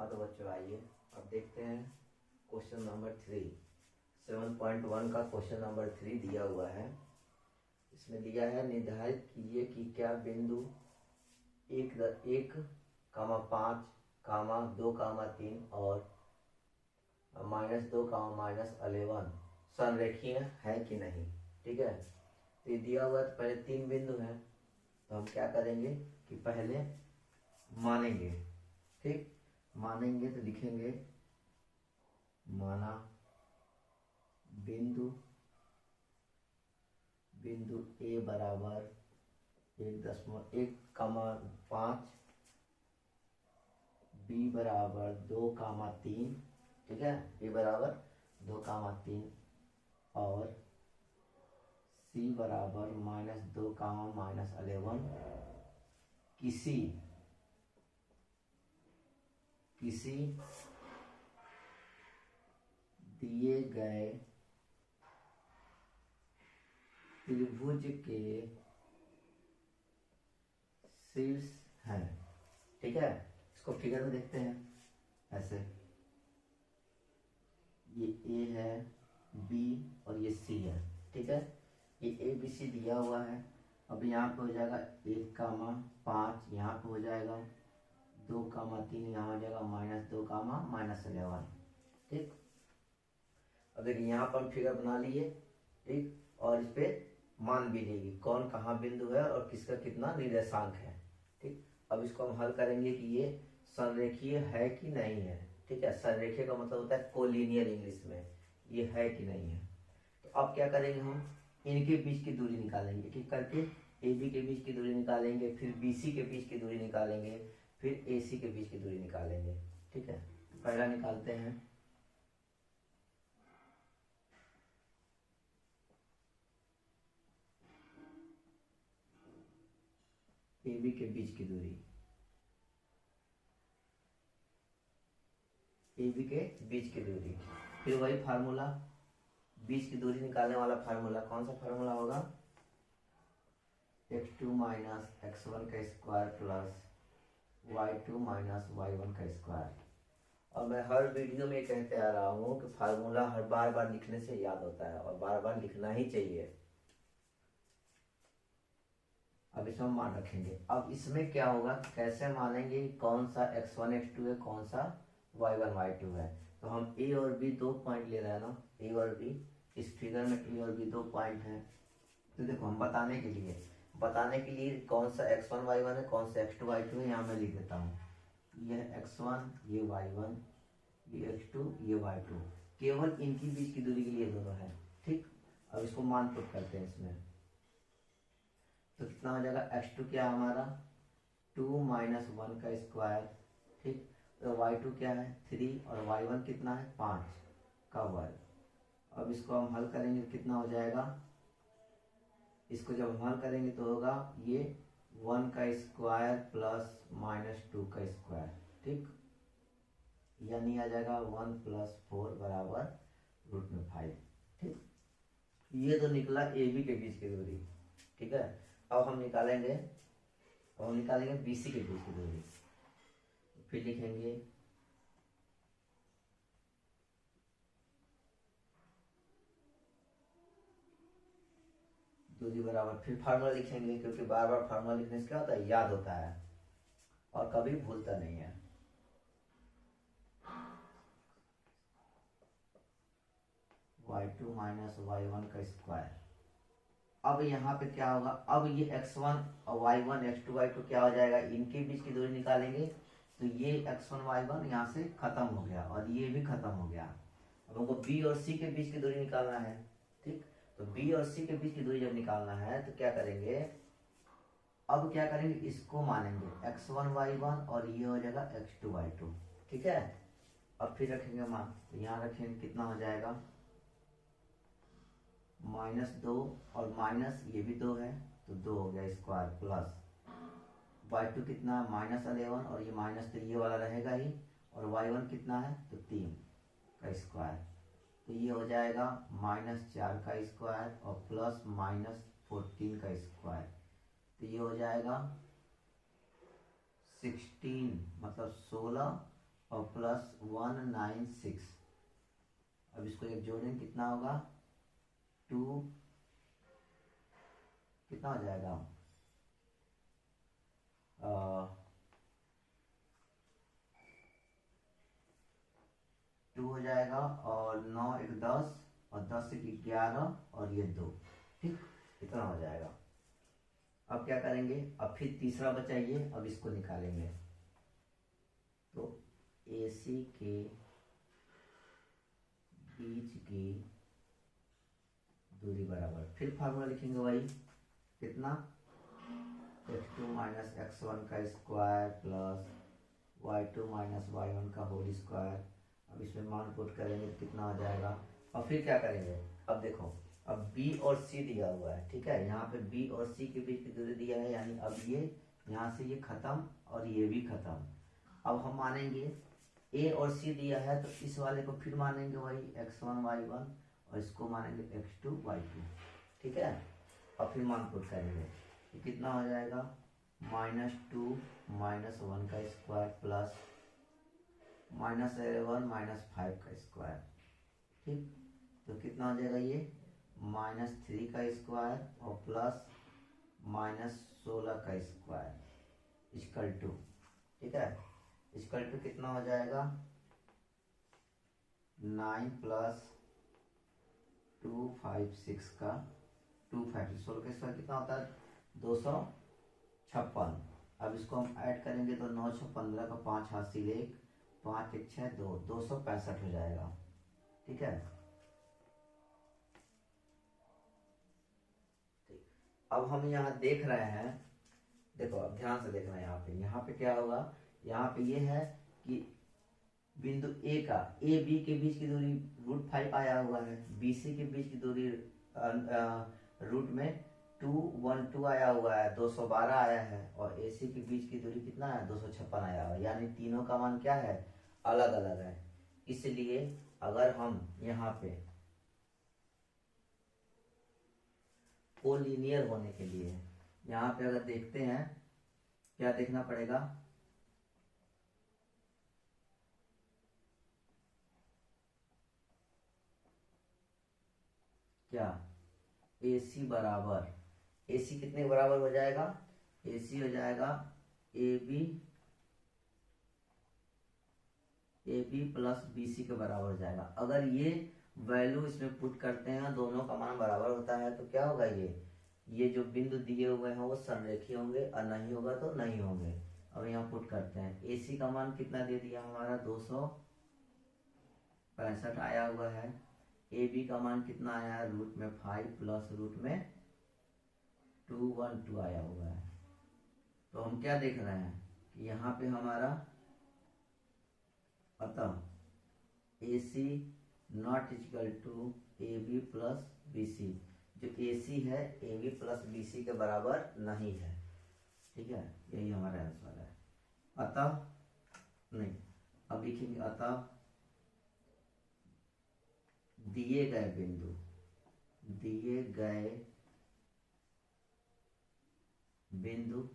हाँ तो बच्चों आइए अब देखते हैं क्वेश्चन नंबर 3। 7.1 का क्वेश्चन नंबर 3 दिया हुआ है। इसमें दिया है निर्धारित कीजिए कि क्या बिंदु 1, 2, 3 और -2, संरेखीय है कि नहीं। ठीक है, तो ये दिया हुआ तो पहले 3 बिंदु हैं, तो हम क्या करेंगे कि पहले मानेंगे। ठीक, मानेंगे तो लिखेंगे माना बिंदु ए बराबर 1.1,5, बी बराबर 2,3। ठीक है, बी बराबर 2,3 और सी बराबर -2, किसी दिए गए त्रिभुज के शीर्ष हैं। ठीक है, इसको फिगर में देखते हैं। ऐसे ये ए है, बी और ये सी है। ठीक है, ये ए बी सी दिया हुआ है। अब यहाँ पे हो जाएगा 1,5, यहाँ पे हो जाएगा 2,3, यहाँ हो जाएगा -2, ठीक। अब देखिए यहाँ पर फिगर बना लिए। ठीक, और इस पे मान भी लेगी कौन कहाँ बिंदु है और किसका कितना निर्देशांक है। ठीक, अब इसको हम हल करेंगे कि ये संरेखीय है कि नहीं है। ठीक है, संरेखीय का मतलब होता है कोलिनियर इंग्लिश में, ये है कि नहीं है। तो अब क्या करेंगे, हम इनके बीच की दूरी निकालेंगे। एक एक करके ए बी के बीच की दूरी निकालेंगे, फिर बी सी के बीच की दूरी निकालेंगे, फिर ए सी के बीच की दूरी निकालेंगे। ठीक है, पहला निकालते हैं ए बी के बीच की दूरी। ए बी के बीच की दूरी, फिर वही फार्मूला, बीच की दूरी निकालने वाला फार्मूला। कौन सा फार्मूला होगा, x2 - x1 का स्क्वायर प्लस y2 - y1 का स्क्वायर। और मैं हर वीडियो में कहते आ रहा हूँ कि फार्मूला हर बार बार लिखने से याद होता है और बार बार लिखना ही चाहिए। अब इसमें मान रखेंगे। अब इसमें क्या होगा, कैसे मानेंगे कौन सा x1 x2 है, कौन सा y1 y2 है। तो हम a और b 2 पॉइंट ले रहे हैं ना, a और b। इस फिगर में a और b 2 पॉइंट हैं। तो देखो हम बताने के लिए कौन सा x1 y1 है, कौन सा x2 y2 है, यहाँ मैं लिख देता हूँ। यह x1, ये y1, ये x2, ये y2। केवल इनकी बीच की दूरी के लिए दोनों है। ठीक, अब इसको मान पुट करते हैं इसमें, तो कितना हो जाएगा, x2 क्या है हमारा 2 - 1 का स्क्वायर। ठीक, तो y2 क्या है 3 और y1 कितना है 5 का वर्ग। अब इसको हम हल करेंगे, कितना हो जाएगा, इसको जब हम हल करेंगे तो होगा ये 1 का स्क्वायर प्लस -2 का स्क्वायर। ठीक, यानी आ जाएगा 1 + 4 बराबर √5। ठीक, ये तो निकला ए बी के बीच की दूरी। ठीक है, अब हम निकालेंगे बी सी के बीच की दूरी। फिर लिखेंगे दूरी बराबर, फिर फार्मूला लिखेंगे, क्योंकि बार बार फार्मूला लिखने से क्या होता है, याद होता है और कभी भूलता नहीं है। y2 - y1 का स्क्वायर। अब यहाँ पे क्या होगा, अब ये x1 और y1 x2 y2 क्या हो जाएगा, इनके बीच की दूरी निकालेंगे। तो ये x1 y1 यहाँ से खत्म हो गया और ये भी खत्म हो गया। अब हमको b और c के बीच की दूरी निकालना है। ठीक, तो b और c के बीच की दूरी जब निकालना है तो क्या करेंगे, अब क्या करेंगे, इसको मानेंगे x1 y1 और ये हो जाएगा x2 y2। ठीक है, अब फिर रखेंगे मान, तो यहाँ रखेंगे कितना हो जाएगा -2 और माइनस ये भी 2 है तो 2 हो गया स्क्वायर प्लस y2 कितना है -11 और ये माइनस तो ये वाला रहेगा ही, और y1 कितना है तो 3 का स्क्वायर। तो ये हो जाएगा -4 का स्क्वायर और प्लस -14 का स्क्वायर। तो ये हो जाएगा 16 मतलब 16 और प्लस 196। अब इसको एक जोड़ेंगे कितना होगा, 2, कितना हो जाएगा, 2 हो जाएगा, और 9 एक 10, और 10 एक 11, और ये 2। ठीक, इतना हो जाएगा। अब क्या करेंगे, अब फिर तीसरा बचा ये, अब इसको निकालेंगे। तो AC के बीच की दूरी बराबर, फिर फार्मूला लिखेंगे वही, कितना, x2 माइनस x1 का square plus y2 minus y1 का होल स्क्वायर। अब इसमें मान पुट करेंगे तो कितना हो जाएगा। और फिर क्या करेंगे, अब देखो, अब B और C दिया हुआ है, ठीक है, यहाँ पे B और C के बीच की दूरी दिया है, यानी अब ये यहाँ से ये खत्म और ये भी खत्म। अब हम मानेंगे A और C दिया है, तो इस वाले को फिर मानेंगे वही x1 y1, और इसको मानेंगे x2 y2, ठीक है। और फिर मान पुट करेंगे, तो कितना हो जाएगा, -2 -1 का स्क्वायर प्लस -11 -5 का स्क्वायर। ठीक, तो कितना हो जाएगा ये, -3 का स्क्वायर और प्लस -16 का स्क्वायर इक्वल टू, ठीक है, इक्वल टू कितना हो जाएगा, 9 प्लस 256 का 256, 16 का स्क्वायर कितना होता है, 256। अब इसको हम ऐड करेंगे तो 9 6 15 का 5 हासिल 1, 5 1 6 2, 265 हो जाएगा, ठीक है। अब हम यहाँ देख रहे हैं, देखो अब ध्यान से देखना, यहाँ पे क्या होगा, यहाँ पे ये है कि बिंदु A का A B के बीच की दूरी √5 आया हुआ है, BC के बीच की दूरी रूट में 212 आया हुआ है, 212 आया है, और AC के बीच की दूरी कितना है, 256 आया हुआ है, यानी तीनों का मान क्या है, अलग अलग है। इसलिए अगर हम यहाँ पे कोलिनियर होने के लिए, यहाँ पे अगर देखते हैं, क्या देखना पड़ेगा, क्या, AC बराबर, AC कितने बराबर हो जाएगा, AC हो जाएगा AB प्लस BC के बराबर हो जाएगा। अगर ये वैल्यू इसमें पुट करते हैं, दोनों का मान बराबर होता है, तो क्या होगा, ये जो बिंदु दिए हुए हैं वो संरेखीय होंगे, और नहीं होगा तो नहीं होंगे। अब यहाँ पुट करते हैं, AC का मान कितना दे दिया हमारा, 265 आया हुआ है, AB का मान कितना आया है, √5 प्लस √212 आया हुआ है। तो हम क्या देख रहे हैं कि यहाँ पे हमारा, अतः AC not equal to AB plus BC, जो AC है AB प्लस BC के बराबर नहीं है, ठीक है, यही हमारा आंसर है। अतः नहीं, अब लिखेंगे, अतः दिए गए बिंदु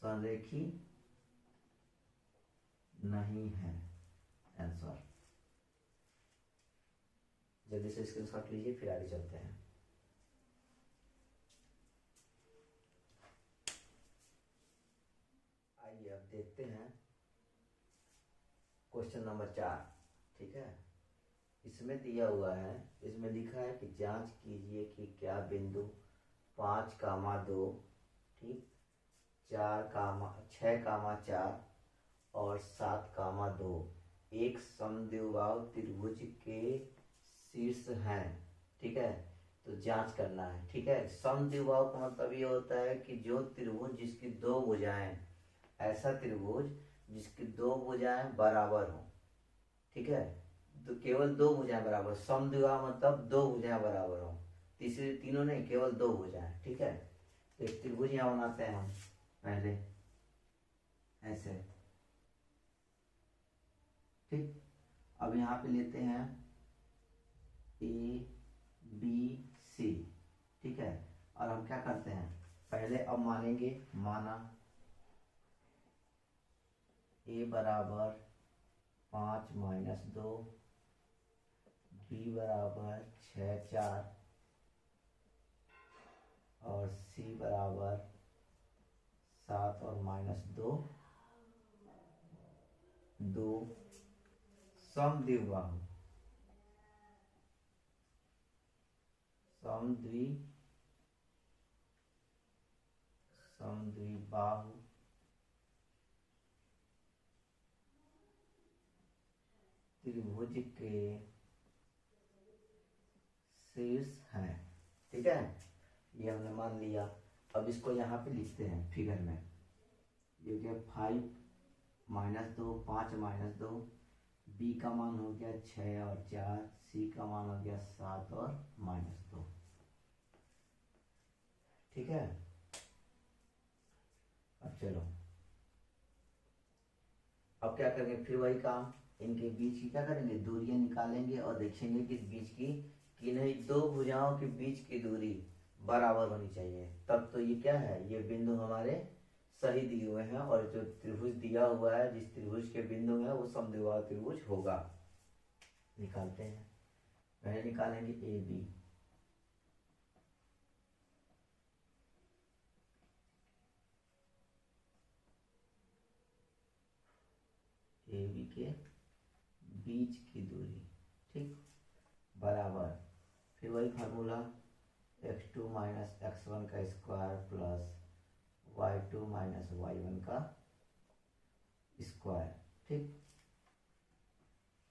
संरेखी नहीं है, आंसर। जल्दी से स्क्रीनशॉट लीजिए, फिर आगे चलते हैं। आइए अब देखते हैं क्वेश्चन नंबर 4, ठीक है। इसमें दिया हुआ है, इसमें लिखा है कि जांच कीजिए कि क्या बिंदु 5,2, ठीक, 6,4 और 7,2 एक समद्विबाहु त्रिभुज के शीर्ष हैं, ठीक है। तो जांच करना है, ठीक है। समद्विबाहु का मतलब ये होता है कि जो त्रिभुज जिसकी दो भुजाएं, ऐसा त्रिभुज जिसकी दो भुजाएं बराबर हो, ठीक है, तो केवल दो भुजाएं बराबर, समद्विबाहु मतलब दो भुजाएं बराबर हो, तीसरी तीनों नहीं, केवल दो भुजाएं, ठीक है। तो एक त्रिभुज यहाँ बनाते हैं हम पहले, ऐसे, ठीक। अब यहाँ पे लेते हैं ABC, ठीक है, और हम क्या करते हैं, पहले अब मानेंगे, माना ए बराबर 5-2, बी बराबर 6-4 और सी बराबर 7 और -2, 2 समद्विबाहु समद्विबाहु त्रिभुज के शीर्ष हैं। ठीक है, ये हमने मान लिया। अब इसको यहाँ पे लिखते हैं फिगर में। ये क्या 5 -2 5 -2, बी का मान हो गया 6 और 4, सी का मान हो गया 7 और -2। ठीक है, अब चलो, अब क्या करेंगे, फिर वही काम, इनके बीच की क्या करेंगे, दूरियां निकालेंगे और देखेंगे कि बीच की किन्हीं दो भुजाओं के बीच की दूरी बराबर होनी चाहिए। तब तो ये क्या है, ये बिंदु हमारे सही दिए हुए हैं और जो त्रिभुज दिया हुआ है, जिस त्रिभुज के बिंदु है वो समद्विबाहु त्रिभुज होगा। निकालते हैं, पहले निकालेंगे ए बी। ए बी के बीच की दूरी, ठीक, बराबर, फिर वही फार्मूला x2 - x1 का स्क्वायर प्लस y2 - y1 का स्क्वायर। ठीक,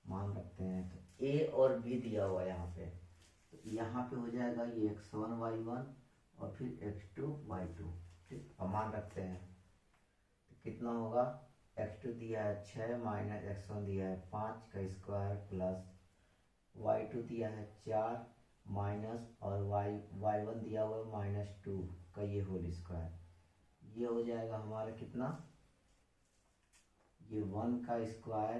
मान रखते हैं, तो a और b दिया हुआ है यहाँ पे, तो यहाँ पे हो जाएगा ये x1 y1 और फिर x2 y2। ठीक, अब मान रखते हैं, तो कितना होगा, x2 दिया है 6 माइनस x1 दिया है 5 का स्क्वायर प्लस y2 दिया है 4 माइनस और y1 दिया हुआ है -2 का ये होल स्क्वायर। ये हो जाएगा हमारा कितना, ये 1 का स्क्वायर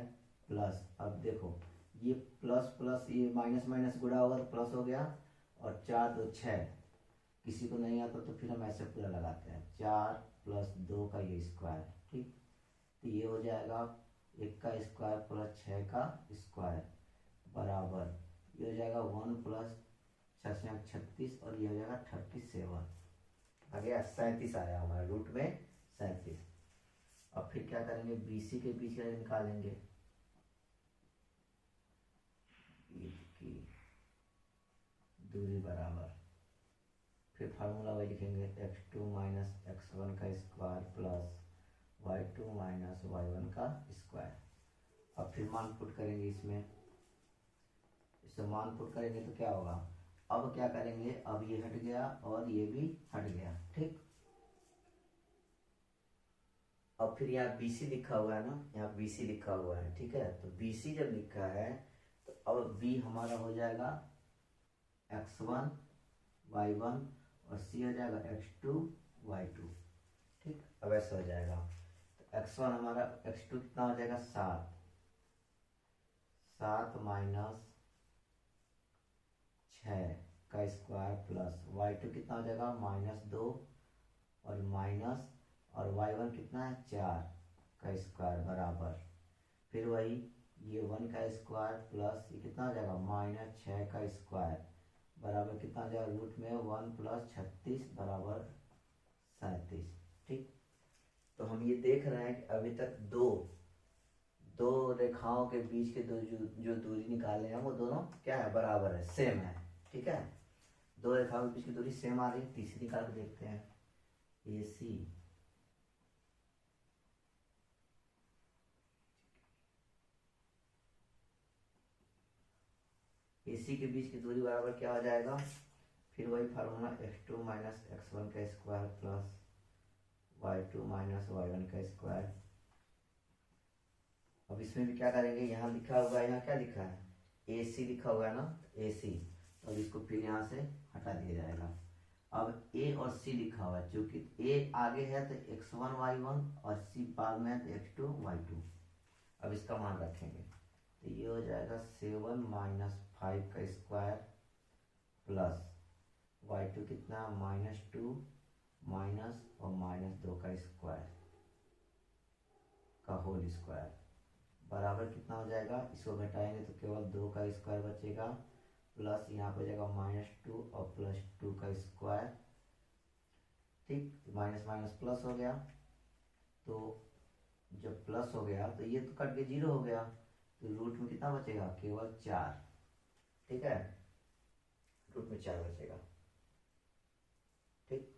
प्लस, अब देखो ये प्लस प्लस ये माइनस माइनस गुणा होगा तो प्लस हो गया, और 4 2 6, किसी को नहीं आता तो फिर हम ऐसे पूरा लगाते हैं, 4 + 2 का ये स्क्वायर। ठीक, तो ये हो जाएगा 1 का स्क्वायर प्लस 6 का स्क्वायर बराबर, ये हो जाएगा 1 + 6 36 और ये हो जाएगा 37, आ गया 37 आया हमारे रूट में 37। अब फिर क्या करेंगे, BC के बीच का निकालेंगे, की दूरी बराबर, फिर फार्मूला वही लिखेंगे x2 - x1 का स्क्वायर प्लस y2 - y1 का स्क्वायर। अब फिर मान पुट करेंगे इसमें, इससे मान पुट करेंगे तो क्या होगा, अब क्या करेंगे, अब ये हट गया और ये भी हट गया। ठीक, अब फिर यहाँ BC लिखा हुआ है ना, यहाँ BC लिखा हुआ है। ठीक है, तो BC जब लिखा है तो अब B हमारा हो जाएगा x1 y1 और C हो जाएगा x2 y2। ठीक, अब ऐसा हो जाएगा, तो x1 हमारा x2 कितना हो जाएगा 7 माइनस 6 का स्क्वायर प्लस y2 कितना हो जाएगा -2 और माइनस और y1 कितना है 4 का स्क्वायर बराबर, फिर वही ये 1 का स्क्वायर प्लस ये कितना हो जाएगा -6 का स्क्वायर बराबर कितना हो जाएगा, रूट में 1 + 36 बराबर 37। ठीक, तो हम ये देख रहे हैं कि अभी तक दो रेखाओं के बीच के जो दूरी निकाले हैं वो दोनों क्या है, बराबर है, सेम है। ठीक है, दो रेखाओं के बीच की दूरी सेम आ रही है। तीसरी निकाल के देखते हैं, AC के बीच की दूरी बराबर क्या हो जाएगा, फिर वही फार्मूला x2 - x1 का स्क्वायर प्लस y2 - y1 का स्क्वायर। अब इसमें भी क्या करेंगे, यहाँ लिखा हुआ है, यहाँ क्या लिखा है, AC लिखा हुआ है ना, AC, अब इसको फिर यहाँ से हटा दिया जाएगा। अब A और C लिखा हुआ है, चूंकि A आगे है तो x1 y1 और C बाद में है तो x2 y2। अब इसका मान रखेंगे, तो ये हो जाएगा 7 - 5 का स्क्वायर प्लस y2 कितना -2 माइनस और -2 का स्क्वायर का होल स्क्वायर बराबर कितना हो जाएगा, इसको घटाएंगे तो केवल 2 का स्क्वायर बचेगा, प्लस यहाँ पे जाएगा -2 और +2 का स्क्वायर। ठीक, माइनस माइनस प्लस हो गया, तो जब प्लस हो गया तो ये तो कट के 0 हो गया, तो रूट में कितना बचेगा, केवल 4। ठीक है, रूट में 4 बचेगा। ठीक,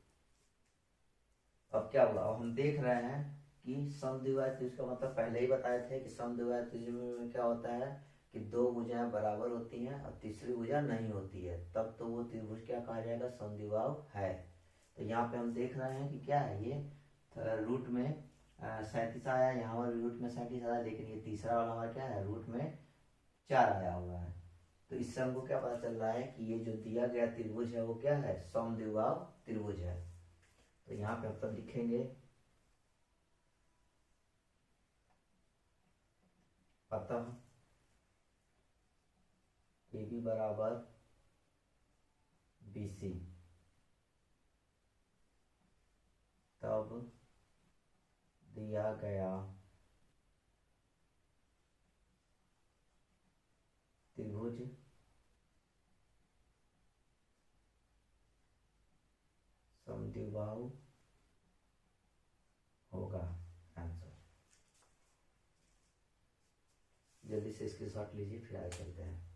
अब क्या होगा, अब हम देख रहे हैं कि समद्विबाहुत्रिभुज तो इसका मतलब पहले ही बताए थे कि समद्विबाहुत्रिभुज में क्या होता है कि 2 भुजाएं बराबर होती हैं और तीसरी भुजा नहीं होती है, तब तो वो त्रिभुज क्या कहा जाएगा, समद्विबाहु है। तो यहाँ पे हम देख रहे हैं कि क्या है ये, रूट में 37 आया, यहाँ पर रूट में 37 आया, लेकिन ये तीसरा वाला हमारा क्या है, रूट में 4 आया हुआ है। तो इससे हमको क्या पता चल रहा है कि ये जो दिया गया त्रिभुज है वो क्या है, समद्विबाहु त्रिभुज है। तो यहाँ पे अपन लिखेंगे अतः AB बराबर BC, तब दिया गया त्रिभुज समद्विबाहु होगा। आंसर, जल्दी से स्क्रीनशॉट लीजिए, फिर आगे चलते हैं।